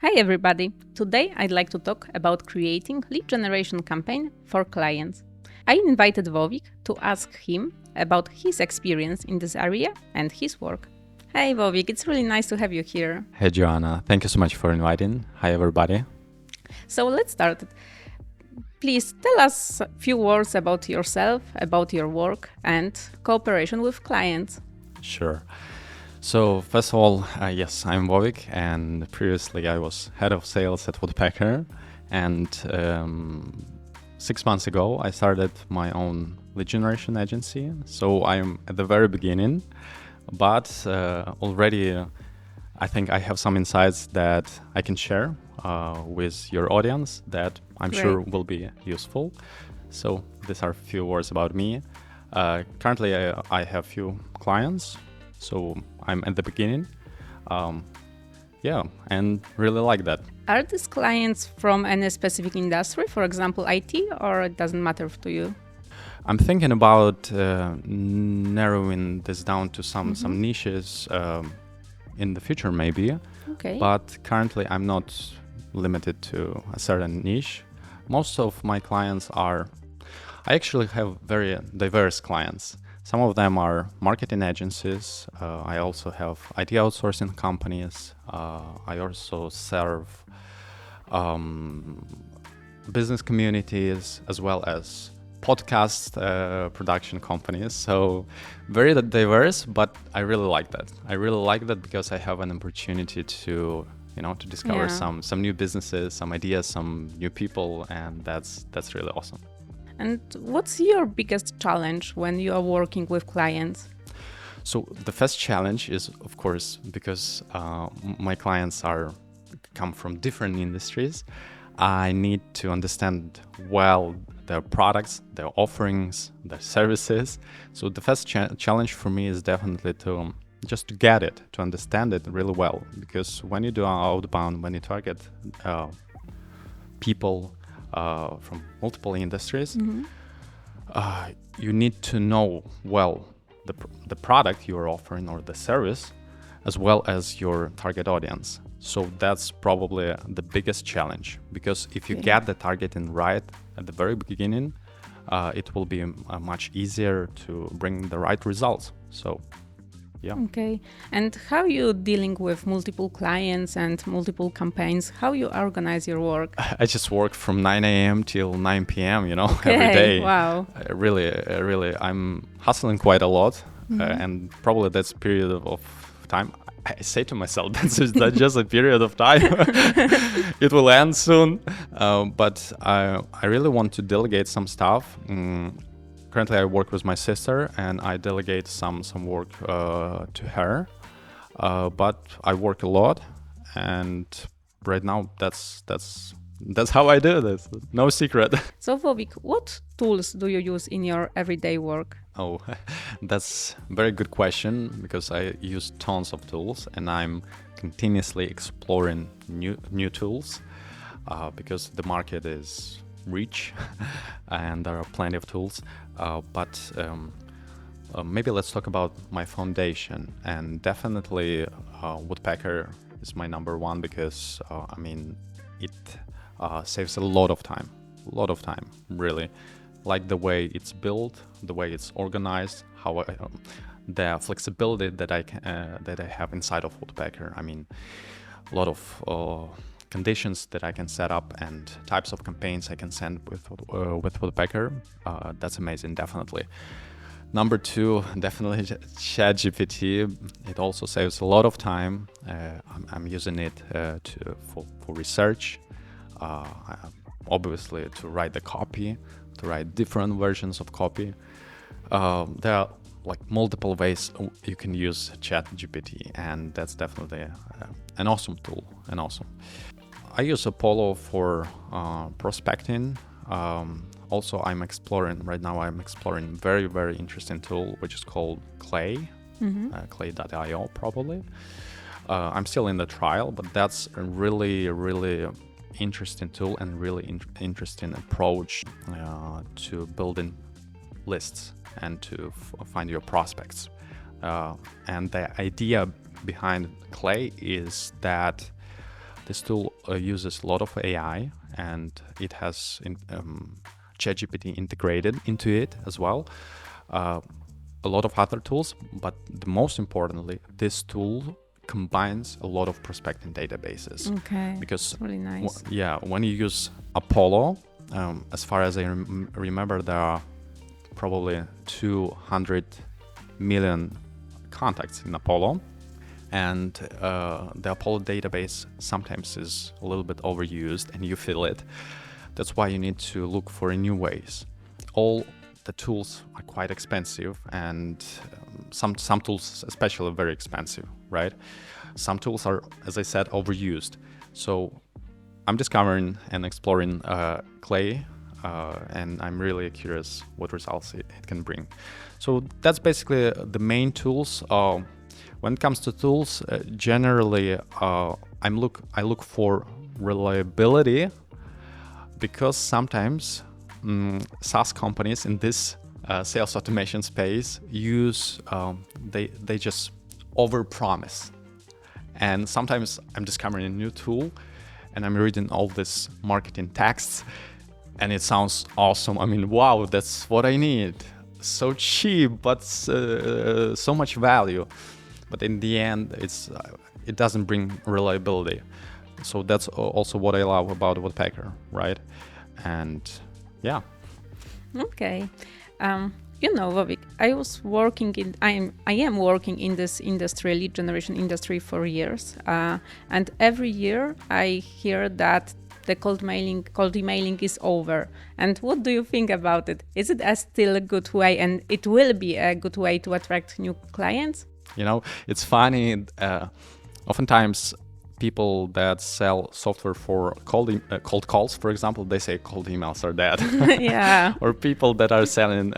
Hi everybody! Today I'd like to talk about creating lead generation campaign for clients. I invited Vovik to ask him about his experience in this area and his work. Hey Vovik, it's really nice to have you here. Hey Joanna, thank you so much for inviting. Hi everybody. So let's start. Please tell us a few words about yourself, about your work and cooperation with clients. Sure. So first of all, yes, I'm Vovik, and previously I was head of sales at Woodpecker. And 6 months ago, I started my own lead generation agency. So I'm at the very beginning, but already I think I have some insights that I can share with your audience that I'm sure will be useful. So these are a few words about me. Currently, I have few clients, so I'm at the beginning. And really like that. Are these clients from any specific industry, for example, IT, or it doesn't matter to you? I'm thinking about narrowing this down to some niches in the future, maybe. Okay. But currently, I'm not limited to a certain niche. Most of my clients I actually have very diverse clients. Some of them are marketing agencies. I also have IT outsourcing companies. I also serve business communities as well as podcast production companies. So very diverse, but I really like that. I really like that because I have an opportunity to discover some new businesses, some ideas, some new people, and that's really awesome. And what's your biggest challenge when you are working with clients? So the first challenge is, of course, because my clients come from different industries, I need to understand well their products, their offerings, their services. So the first challenge for me is definitely to get it, to understand it really well. Because when you do outbound, when you target people from multiple industries, you need to know well the product you are offering or the service, as well as your target audience. So that's probably the biggest challenge, because if you get the targeting right at the very beginning, it will be much easier to bring the right results. So yeah. Okay. And how you dealing with multiple clients and multiple campaigns? How you organize your work? I just work from 9 a.m. till 9 p.m. Every day. Wow. Really, I'm hustling quite a lot, and probably that's a period of time. I say to myself, that's just a period of time. It will end soon. But I really want to delegate some stuff. Currently, I work with my sister, and I delegate some work to her. But I work a lot, and right now that's how I do this. No secret. So Vovik, what tools do you use in your everyday work? Oh, that's a very good question, because I use tons of tools and I'm continuously exploring new tools because the market is rich and there are plenty of tools. But maybe let's talk about my foundation. And definitely Woodpecker is my number one, because it saves a lot of time, really. Like the way it's built, the way it's organized, how the flexibility that I have inside of Woodpecker. I mean, a lot of conditions that I can set up and types of campaigns I can send with Woodpecker. That's amazing, definitely. Number two, definitely ChatGPT. It also saves a lot of time. I'm using it for research, obviously to write the copy, to write different versions of copy. There are like multiple ways you can use ChatGPT, and that's definitely an awesome tool. I use Apollo for prospecting. Also, I'm exploring very, very interesting tool, which is called Clay, clay.io probably. I'm still in the trial, but that's a really, really interesting tool and really interesting approach to building lists and to find your prospects. And the idea behind Clay is that This tool uses a lot of AI, and it has ChatGPT integrated into it as well. A lot of other tools, but the most importantly, this tool combines a lot of prospecting databases. Okay, because really nice. when you use Apollo, as far as I remember, there are probably 200 million contacts in Apollo, and the Apollo database sometimes is a little bit overused, and you feel it. That's why you need to look for new ways. All the tools are quite expensive, and some tools especially very expensive, right? Some tools are, as I said, overused. So I'm discovering and exploring Clay, and I'm really curious what results it can bring. So that's basically the main tools. When it comes to tools, generally I look for reliability, because sometimes SaaS companies in this sales automation space use they just overpromise. And sometimes I'm discovering a new tool and I'm reading all this marketing texts and it sounds awesome. I mean, wow, that's what I need. So cheap, but so much value. But in the end, it doesn't bring reliability. So that's also what I love about Woodpecker, right? And yeah. Okay. Vovik, I am working in this industry, lead generation industry, for years, and every year I hear that the cold emailing is over. And what do you think about it? Is it still a good way, and it will be a good way to attract new clients? It's funny. Oftentimes, people that sell software for cold calls, for example, they say cold emails are dead. Yeah. Or people that are selling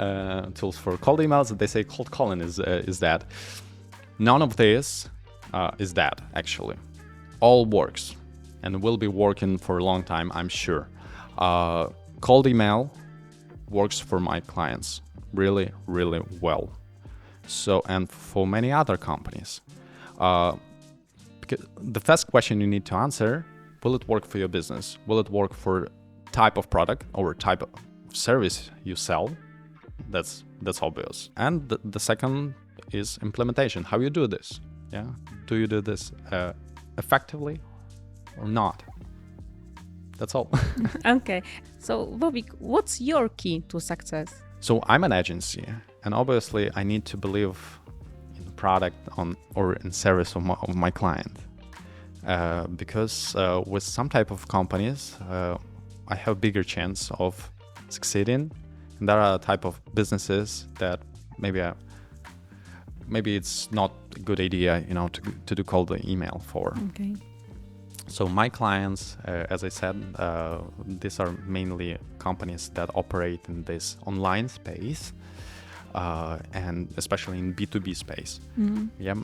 tools for cold emails, they say cold calling is dead. None of this is dead, actually. All works and will be working for a long time, I'm sure. Cold email works for my clients really, really well. So, and for many other companies. Because the first question you need to answer, will it work for your business? Will it work for type of product or type of service you sell? That's obvious. And the second is implementation. How you do this? Yeah, do you do this effectively or not? That's all. Okay. So, Vovik, what's your key to success? So I'm an agency, and obviously I need to believe in the product or in service of my client. Because with some type of companies, I have bigger chance of succeeding. And there are a type of businesses that maybe it's not a good idea, to do cold email for. Okay. So my clients, as I said, these are mainly companies that operate in this online space, and especially in B2B space. Mm-hmm. Yeah,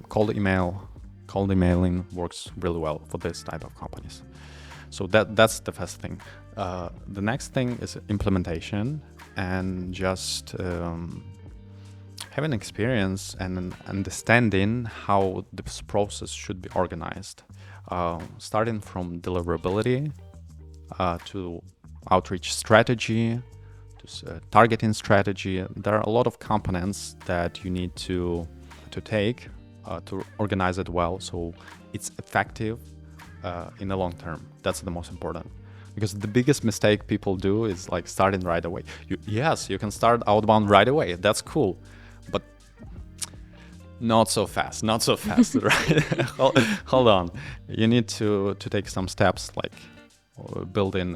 cold emailing works really well for this type of companies. So that's the first thing. The next thing is implementation, and just having experience and understanding how this process should be organized. Starting from deliverability to outreach strategy to targeting strategy. There are a lot of components that you need to take to organize it well, so it's effective in the long term. That's the most important. Because the biggest mistake people do is like starting right away. You can start outbound right away. That's cool, but not so fast, right? Hold on. You need to take some steps, like building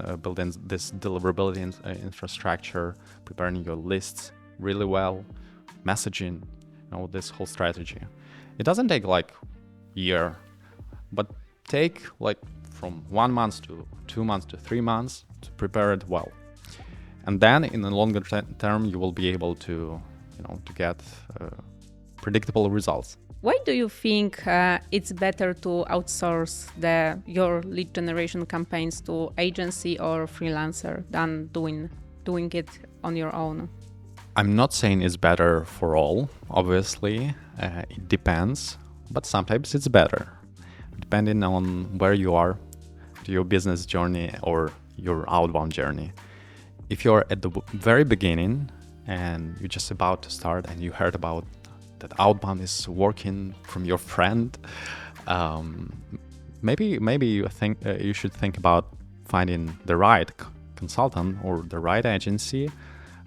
this deliverability infrastructure, preparing your lists really well, messaging, this whole strategy. It doesn't take like year, but take like from 1 month to 2 months to 3 months to prepare it well. And then in the longer term, you will be able to get predictable results. Why do you think it's better to outsource your lead generation campaigns to agency or freelancer than doing it on your own? I'm not saying it's better for all, obviously. It depends, but sometimes it's better. depending on where you are, to your business journey or your outbound journey. If you're at the very beginning and you're just about to start and you heard about that outbound is working from your friend, maybe you think you should think about finding the right consultant or the right agency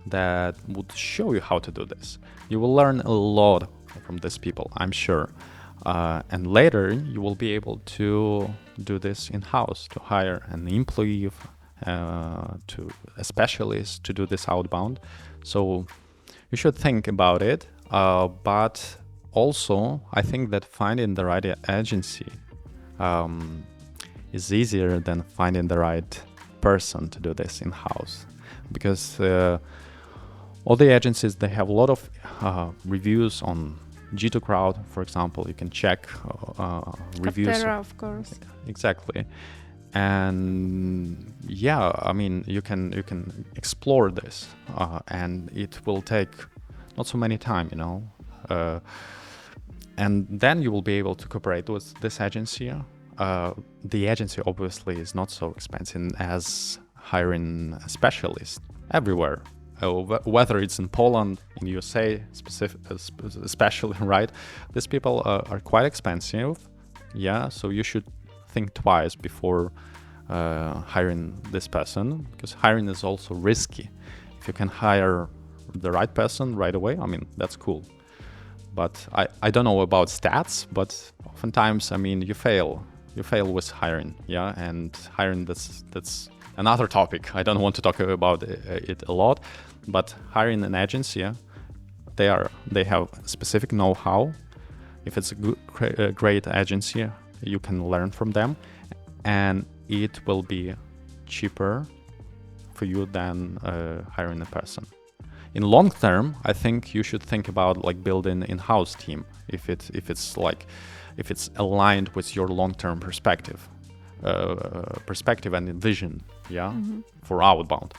that would show you how to do this. You will learn a lot from these people, I'm sure. And later you will be able to do this in-house, to hire an employee, to a specialist to do this outbound. So you should think about it. But also, I think that finding the right agency is easier than finding the right person to do this in-house, because all the agencies, they have a lot of reviews on G2 Crowd, for example. You can check reviews. Capterra, of course. Exactly. And yeah, I mean, you can explore this, and it will take not so many time, you know. And then you will be able to cooperate with this agency. The agency obviously is not so expensive as hiring a specialist everywhere. Whether it's in Poland, in USA, especially, right? These people are quite expensive. Yeah, so you should think twice before hiring this person, because hiring is also risky. If you can hire the right person right away, I mean, that's cool. But I don't know about stats, but oftentimes, I mean, you fail with hiring, yeah, and hiring, that's another topic. I don't want to talk about it a lot, but hiring an agency, they have specific know-how. If it's a great agency, you can learn from them, and it will be cheaper for you than hiring a person. In long term, I think you should think about like building in-house team if it's aligned with your long-term perspective and vision, yeah, for outbound.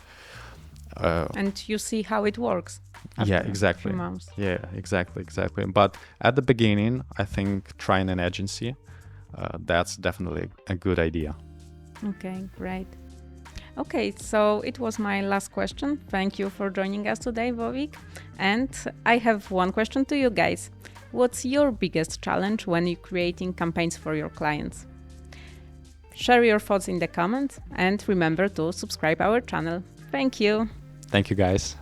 And you see how it works. Yeah, exactly. Yeah, exactly. But at the beginning, I think trying an agency, that's definitely a good idea. Okay, great. Okay, so it was my last question. Thank you for joining us today, Vovik. And I have one question to you guys. What's your biggest challenge when you're creating campaigns for your clients? Share your thoughts in the comments and remember to subscribe our channel. Thank you. Thank you, guys.